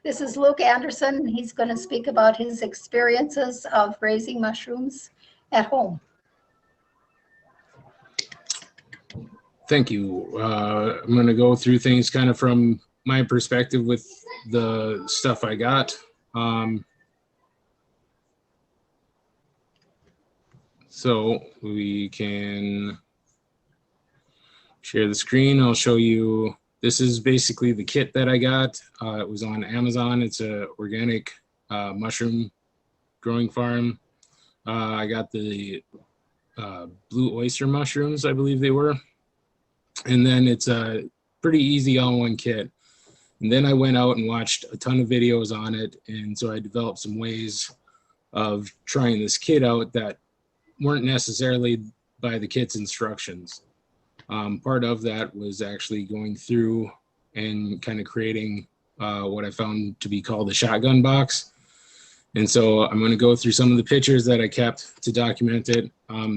This is Luke Anderson. He's going to speak about his experiences of raising mushrooms at home. Thank you. I'm going to go through things kind of from my perspective with the stuff I got. So we can share the screen. I'll show you. This is basically the kit that I got. It was on Amazon. It's a organic mushroom growing farm. I got the blue oyster mushrooms, I believe they were. And then it's a pretty easy all-in-one kit. And then I went out and watched a ton of videos on it. And so I developed some ways of trying this kit out that weren't necessarily by the kit's instructions. Part of that was actually going through and kind of creating what I found to be called a shotgun box. And so I'm going to go through some of the pictures that I kept to document it.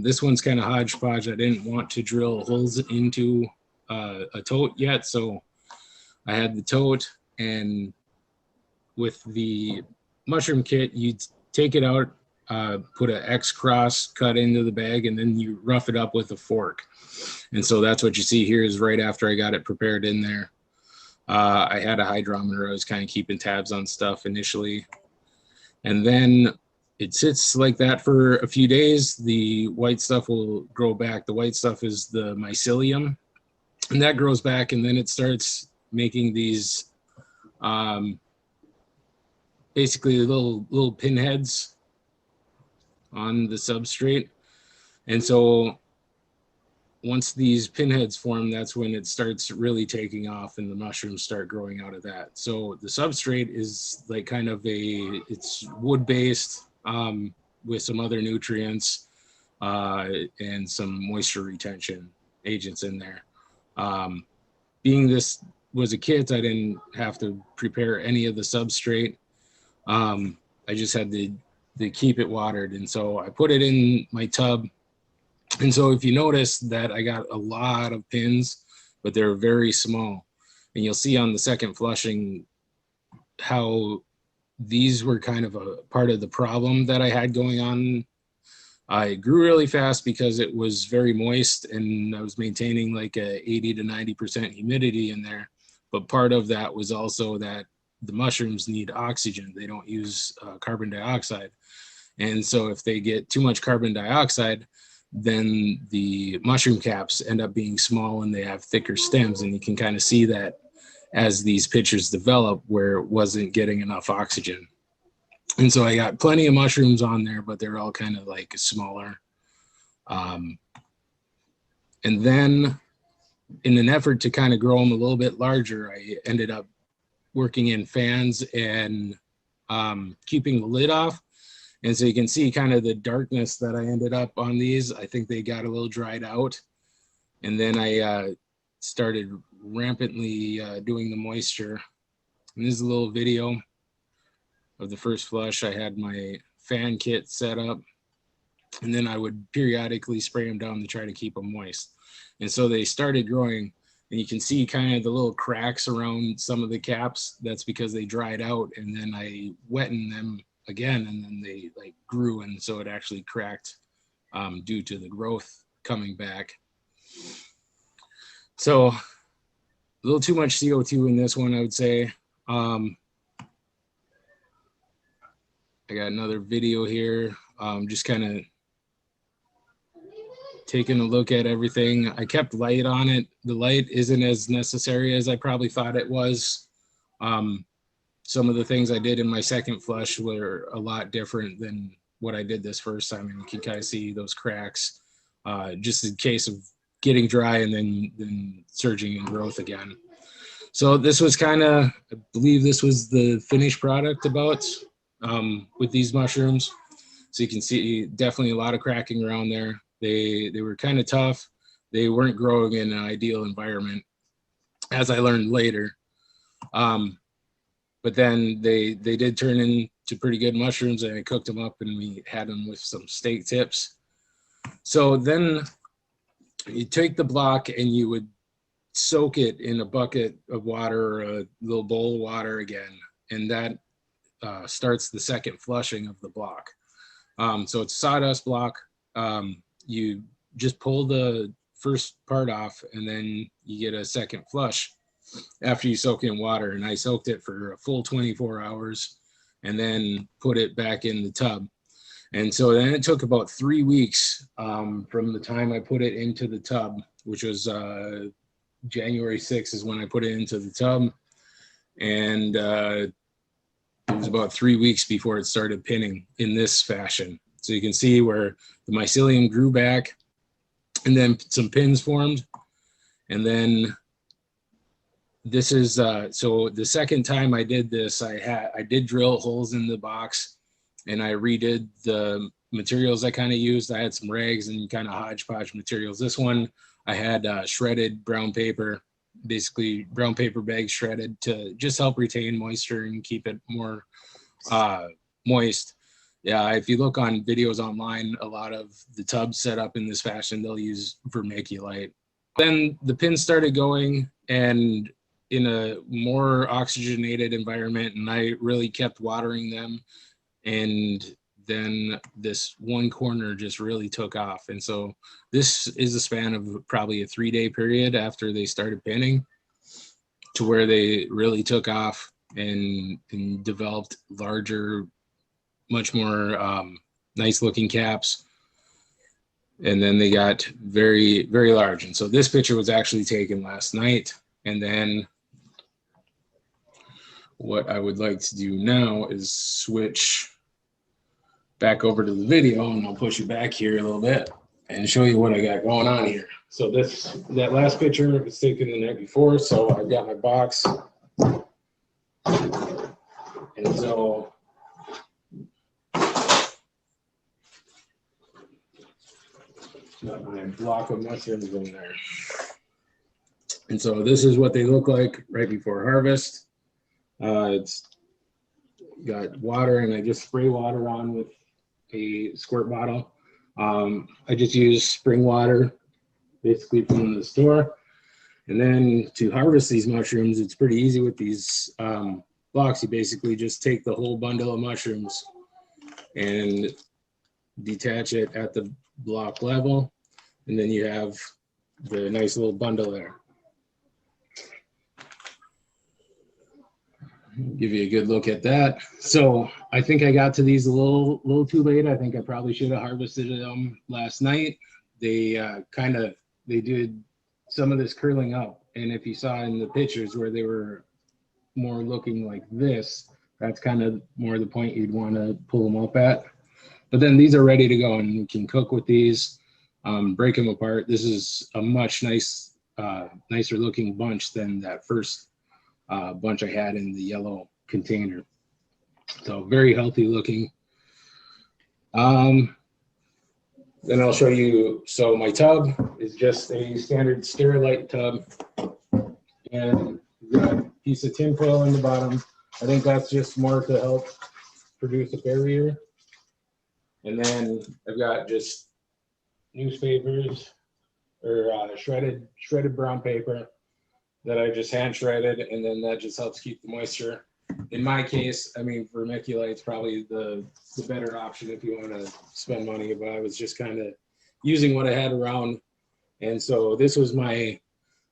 This one's kind of hodgepodge. I didn't want to drill holes into a tote yet. So I had the tote, and with the mushroom kit, you take it out, put an X cross cut into the bag, and then you rough it up with a fork. And so that's what you see here is right after I got it prepared in there. I had a hydrometer. I was kind of keeping tabs on stuff initially. And then it sits like that for a few days. The white stuff will grow back. The white stuff is the mycelium, and that grows back, and then it starts making these basically little pinheads on the substrate. And so once these pinheads form, that's when it starts really taking off and the mushrooms start growing out of that. So the substrate is like kind of it's wood-based with some other nutrients and some moisture retention agents in there. Being this was a kit, I didn't have to prepare any of the substrate. I just had to keep it watered. And so I put it in my tub. And so if you notice that I got a lot of pins, but they're very small. And you'll see on the second flushing how these were kind of a part of the problem that I had going on. I grew really fast because it was very moist, and I was maintaining like a 80 to 90% humidity in there. But part of that was also that the mushrooms need oxygen. They don't use carbon dioxide. And so if they get too much carbon dioxide, then the mushroom caps end up being small and they have thicker stems. And you can kind of see that as these pictures develop where it wasn't getting enough oxygen. And so I got plenty of mushrooms on there, but they're all kind of like smaller. And then in an effort to kind of grow them a little bit larger, I ended up working in fans and keeping the lid off. And so you can see kind of the darkness that I ended up on these. I think they got a little dried out. And then I started rampantly doing the moisture. And this is a little video of the first flush. I had my fan kit set up, and then I would periodically spray them down to try to keep them moist. And so they started growing, and you can see kind of the little cracks around some of the caps. That's because they dried out, and then I wetted them again, and then they like grew, and so it actually cracked due to the growth coming back. So a little too much CO2 in this one, I would say. I got another video here, just kind of taking a look at everything. I kept light on it. The light isn't as necessary as I probably thought it was. Some of the things I did in my second flush were a lot different than what I did this first time. And you can kind of see those cracks, just in case of getting dry and then surging in growth again. So this was kind of, I believe this was the finished product about with these mushrooms. So you can see definitely a lot of cracking around there. They were kind of tough. They weren't growing in an ideal environment, as I learned later. But then they did turn into pretty good mushrooms, and I cooked them up and we had them with some steak tips. So then you take the block and you would soak it in a bucket of water or a little bowl of water again, and that starts the second flushing of the block. So it's a sawdust block. You just pull the first part off, and then you get a second flush after you soak in water. And I soaked it for a full 24 hours and then put it back in the tub. And so then it took about 3 weeks from the time I put it into the tub, which was January 6th is when I put it into the tub. And it was about 3 weeks before it started pinning in this fashion. So you can see where the mycelium grew back and then some pins formed. And then this is, so the second time I did this, I did drill holes in the box, and I redid the materials I kind of used. I had some rags and kind of hodgepodge materials. This one, I had shredded brown paper, basically brown paper bags shredded to just help retain moisture and keep it more moist. Yeah, if you look on videos online, a lot of the tubs set up in this fashion, they'll use vermiculite. Then the pins started going, and in a more oxygenated environment, and I really kept watering them. And then this one corner just really took off. And so this is a span of probably a 3-day period after they started pinning to where they really took off and developed larger, much more nice looking caps. And then they got very, very large. And so this picture was actually taken last night. And then what I would like to do now is switch back over to the video, and I'll push you back here a little bit and show you what I got going on here. So that last picture was taken the night before. So I've got my box. And so got my block of mushrooms in there. And so this is what they look like right before harvest. It's got water, and I just spray water on with a squirt bottle. I just use spring water, basically from the store. And then to harvest these mushrooms, it's pretty easy with these blocks. You basically just take the whole bundle of mushrooms and detach it at the block level, and then you have the nice little bundle there. Give you a good look at that. So I think I got to these a little too late. I think I probably should have harvested them last night. They they did some of this curling up, and if you saw in the pictures where they were more looking like this, that's kind of more the point you'd want to pull them up at. But then these are ready to go, and we can cook with these, break them apart. This is a much nicer looking bunch than that first bunch I had in the yellow container. So very healthy looking. Then I'll show you, so my tub is just a standard Sterilite tub, and we've got a piece of tin foil in the bottom. I think that's just more to help produce a barrier. And then I've got just newspapers or shredded brown paper that I just hand shredded, and then that just helps keep the moisture. In my case, I mean, vermiculite's probably the better option if you want to spend money, but I was just kind of using what I had around. And so this was my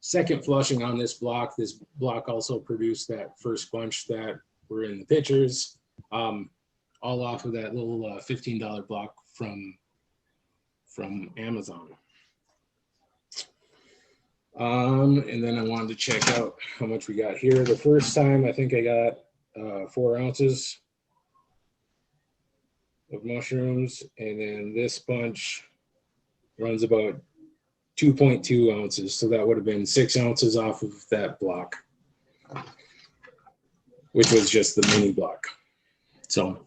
second flushing on this block. This block also produced that first bunch that were in the pictures, all off of that little $15 block from Amazon. And then I wanted to check out how much we got here. The first time, I think I got 4 ounces of mushrooms, and then this bunch runs about 2.2 ounces. So that would have been 6 ounces off of that block, which was just the mini block. So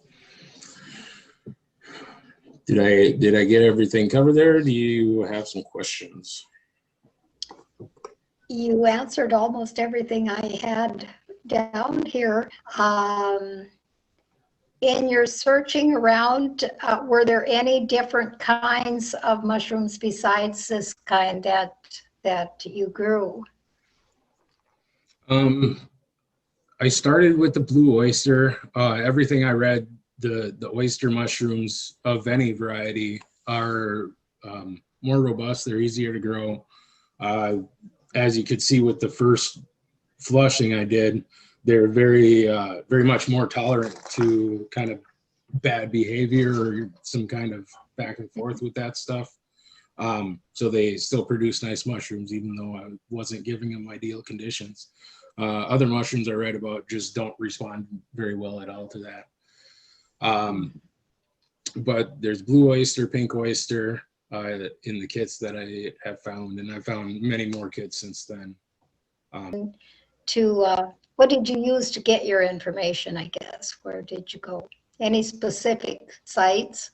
did I get everything covered there? Do you have some questions? You answered almost everything I had down here. In your searching around, were there any different kinds of mushrooms besides this kind that you grew? I started with the blue oyster. Everything I read, the oyster mushrooms of any variety are more robust. They're easier to grow. As you could see with the first flushing I did, they're very much more tolerant to kind of bad behavior or some kind of back and forth with that stuff. So they still produce nice mushrooms, even though I wasn't giving them ideal conditions. Other mushrooms I read about just don't respond very well at all to that. But there's blue oyster, pink oyster in the kits that I have found, and I've found many more kits since then. What did you use to get your information, I guess? Where did you go? Any specific sites?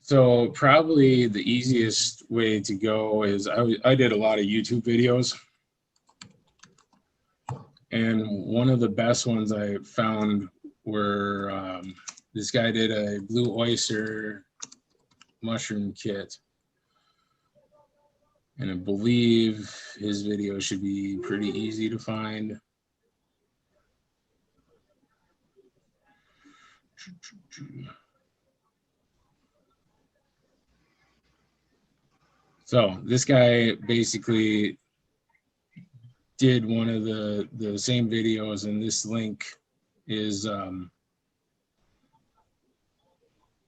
So probably the easiest way to go is I did a lot of YouTube videos. And one of the best ones I found were, this guy did a blue oyster mushroom kit. And I believe his video should be pretty easy to find. So this guy basically did one of the same videos, and this link is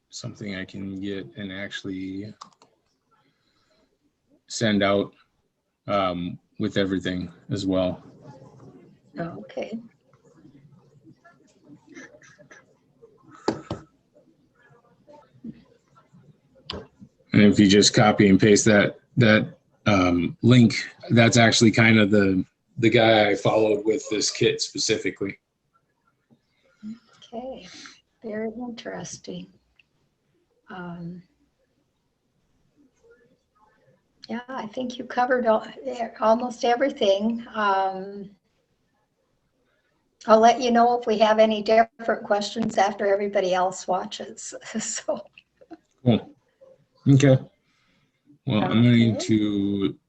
something I can get and actually send out with everything as well. Okay. And if you just copy and paste that link, that's actually kind of the guy I followed with this kit specifically. Okay, very interesting. Yeah, I think you covered almost everything. I'll let you know if we have any different questions after everybody else watches. So. Cool. Okay. Well, I'm going Okay. to